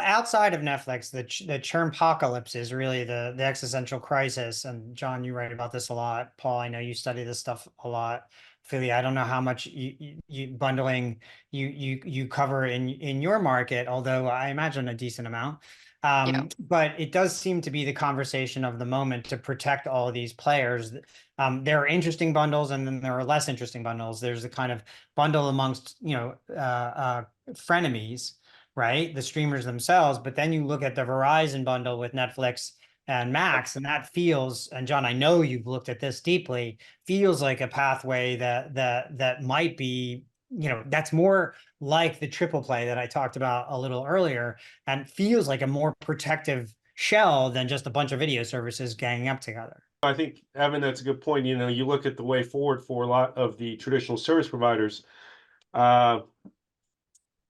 outside of Netflix, the churn-pocalypse is really the existential crisis. And John, you write about this a lot. Paul, I know you study this stuff a lot. Ophelie, I don't know how much you bundling you cover in your market, although I imagine a decent amount. Yeah. But it does seem to be the conversation of the moment to protect all of these players. There are interesting bundles, and then there are less interesting bundles. There's a kind of bundle amongst frenemies, right? The streamers themselves. But then you look at the Verizon bundle with Netflix and Max, and that feels, and John, I know you've looked at this deeply, feels like a pathway that might be, that's more like the triple play that I talked about a little earlier, and feels like a more protective shell than just a bunch of video services ganging up together. I think, Evan, that's a good point. You look at the way forward for a lot of the traditional service providers, and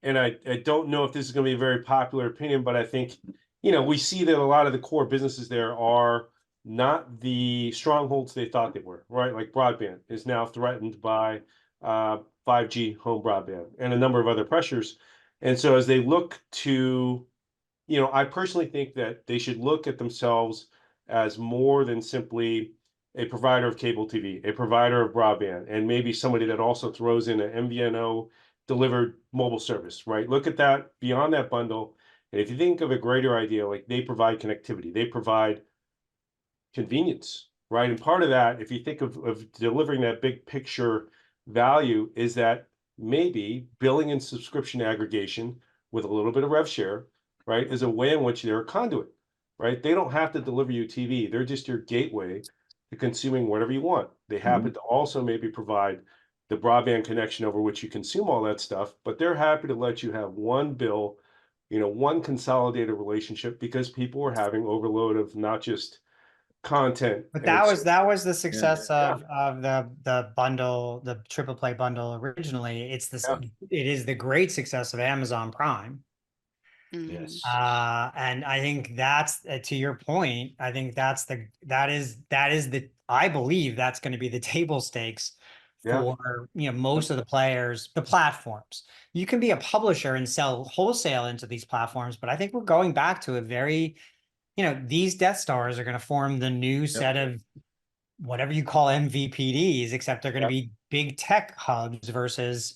I don't know if this is going to be a very popular opinion, but I think, we see that a lot of the core businesses there are not the strongholds they thought they were, right? Like broadband is now threatened by 5G home broadband and a number of other pressures. And so as they look to, I personally think that they should look at themselves as more than simply a provider of cable TV, a provider of broadband, and maybe somebody that also throws in an MVNO delivered mobile service, right? Look at that beyond that bundle. And if you think of a greater idea, like they provide connectivity, they provide convenience, right? And part of that, if you think of delivering that big picture value, is that maybe billing and subscription aggregation with a little bit of rev share, right, is a way in which they're a conduit, right? They don't have to deliver you TV. They're just your gateway to consuming whatever you want. They happen to also maybe provide the broadband connection over which you consume all that stuff, but they're happy to let you have one bill, one consolidated relationship, because people are having overload of not just content. But that was the success of the bundle, the triple play bundle originally. It is the great success of Amazon Prime. Yes. And I think that's to your point. I think I believe that's going to be the table stakes for most of the players, the platforms. You can be a publisher and sell wholesale into these platforms, but I think we're going back to a very, these Death Stars are going to form the new set of whatever you call MVPDs, except they're going to be big tech hubs versus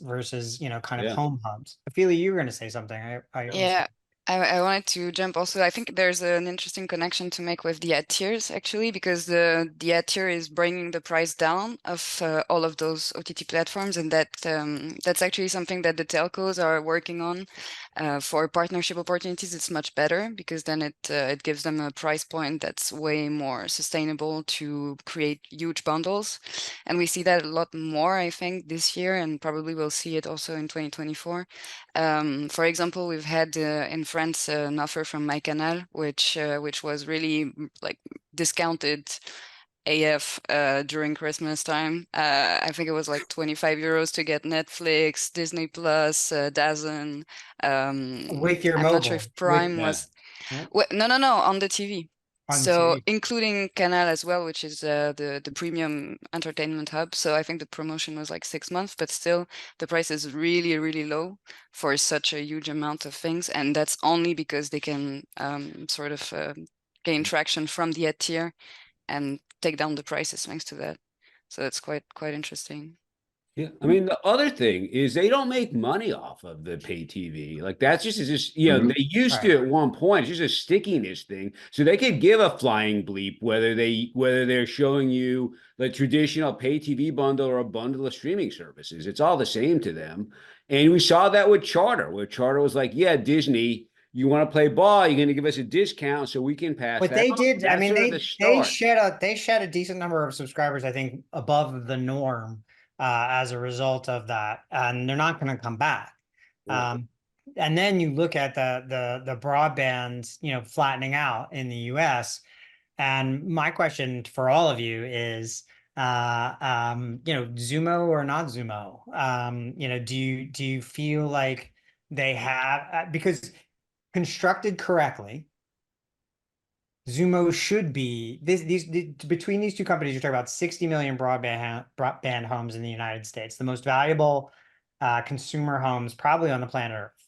kind of home hubs. Ophelie, you were going to say something. Yeah. I wanted to jump also. I think there's an interesting connection to make with the ad tiers, actually, because the ad tier is bringing the price down of all of those OTT platforms, and that's actually something that the telcos are working on. For partnership opportunities, it's much better because then it gives them a price point that's way more sustainable to create huge bundles, and we see that a lot more, I think, this year, and probably we'll see it also in 2024. For example, we've had in France an offer from MyCanal, which was really like discounted AF during Christmas time. I think it was like 25 euros to get Netflix, Disney Plus, DAZN. With your I'm mobile. not sure if Prime was. No, on the TV. So including Canal as well, which is the premium entertainment hub. So I think the promotion was like 6 months, but still the price is really, really low for such a huge amount of things. And that's only because they can sort of gain traction from the ad tier and take down the prices thanks to that. So that's quite interesting. Yeah, I mean, the other thing is they don't make money off of the pay TV. Like that's just they used to at one point. It's just a stickiness thing. So they could give a flying bleep whether they're showing you the traditional pay TV bundle or a bundle of streaming services. It's all the same to them. And we saw that with Charter, where Charter was like, yeah, Disney, you want to play ball, you're going to give us a discount so we can pass. But that they on. did. That's I mean, they shed a decent number of subscribers, I think, above the norm. As a result of that, and they're not going to come back. And then you look at the broadband, flattening out in the U.S. And my question for all of you is, Zumo or not Zumo? Do you feel like they have, because constructed correctly, Zumo should be between these two companies. You're talking about 60 million broadband homes in the United States, the most valuable consumer homes probably on the planet Earth,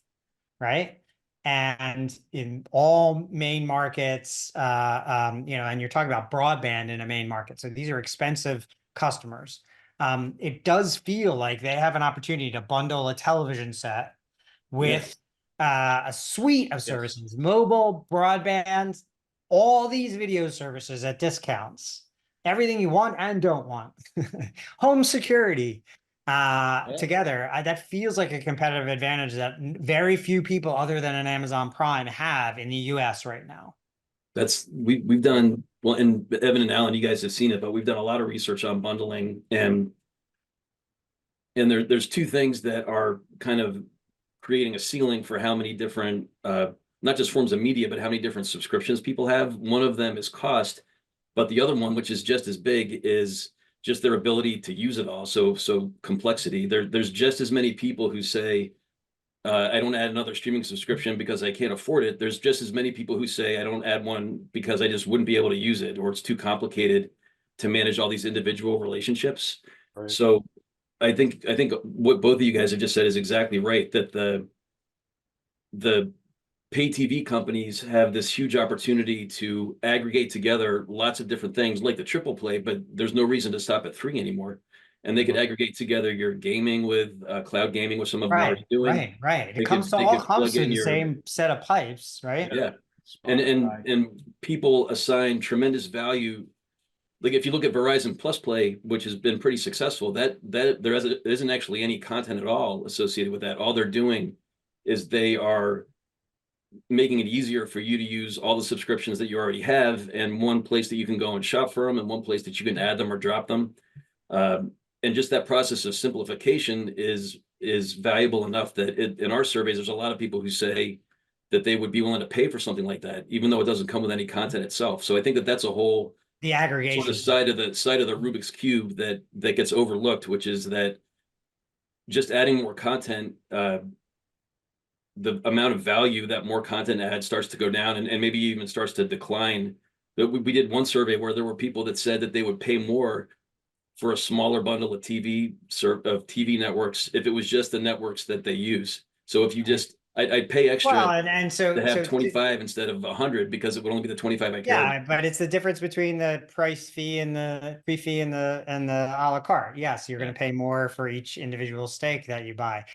right? And in all main markets, you know, and you're talking about broadband in a main market. So these are expensive customers. It does feel like they have an opportunity to bundle a television set with a suite of services, mobile, broadband, all these video services at discounts, everything you want and don't want, home security, together. That feels like a competitive advantage that very few people other than an Amazon Prime have in the US right now. That's we've done, well, and Evan and Alan, you guys have seen it, but we've done a lot of research on bundling, and there's two things that are kind of creating a ceiling for how many different not just forms of media, but how many different subscriptions people have. One of them is cost, but the other one, which is just as big, is just their ability to use it all. So complexity. There's just as many people who say, I don't add another streaming subscription because I can't afford it. There's just as many people who say, I don't add one because I just wouldn't be able to use it, or it's too complicated to manage all these individual relationships. Right. So I think what both of you guys have just said is exactly right, that the pay TV companies have this huge opportunity to aggregate together lots of different things like the triple play, but there's no reason to stop at 3 anymore. And they could aggregate together your gaming with cloud gaming, with some of them already doing. Right. They It comes could- to they all could plug comes to in the your- same set of pipes, right? Yeah. Spotify. And people assign tremendous value. Like if you look at Verizon Plus Play, which has been pretty successful, that there isn't actually any content at all associated with that. All they're doing is they are making it easier for you to use all the subscriptions that you already have, and one place that you can go and shop for them, and one place that you can add them or drop them. And just that process of simplification is valuable enough that in our surveys, there's a lot of people who say that they would be willing to pay for something like that, even though it doesn't come with any content itself. So I think that that's a whole The aggregation sort of side of the Rubik's Cube that gets overlooked, which is that just adding more content, the amount of value that more content adds starts to go down, and maybe even starts to decline. We did one survey where there were people that said that they would pay more for a smaller bundle of TV networks if it was just the networks that they use. So if you just, I'd pay extra Well, and so to have 25 instead of 100 because it would only be the 25 I care about. yeah, but it's the difference between the price fee and the free fee and the a la carte. Yes, you're going to pay more for each individual steak that you buy.